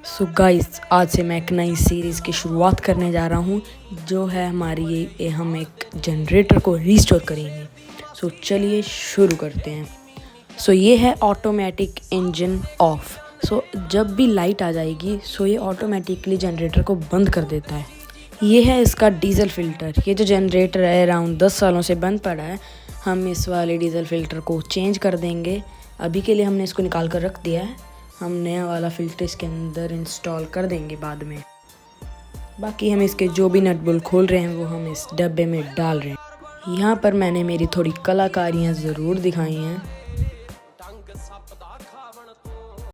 So guys, आज से मैं एक नई सीरीज़ की शुरुआत करने जा रहा हूँ जो है हमारी ये हम एक जनरेटर को रीस्टोर करेंगे। सो चलिए शुरू करते हैं। सो ये है ऑटोमेटिक इंजन ऑफ। सो जब भी लाइट आ जाएगी सो ये ऑटोमेटिकली जनरेटर को बंद कर देता है। ये है इसका डीजल फ़िल्टर। ये जो जनरेटर है अराउंड 10 सालों से बंद पड़ा है। हम इस वाले डीजल फ़िल्टर को चेंज कर देंगे। अभी के लिए हमने इसको निकाल कर रख दिया है। हम नया वाला फ़िल्टर इसके अंदर इंस्टॉल कर देंगे बाद में। बाकी हम इसके जो भी नट बोल्ट खोल रहे हैं वो हम इस डब्बे में डाल रहे हैं। यहाँ पर मैंने मेरी थोड़ी कलाकारियाँ ज़रूर दिखाई हैं।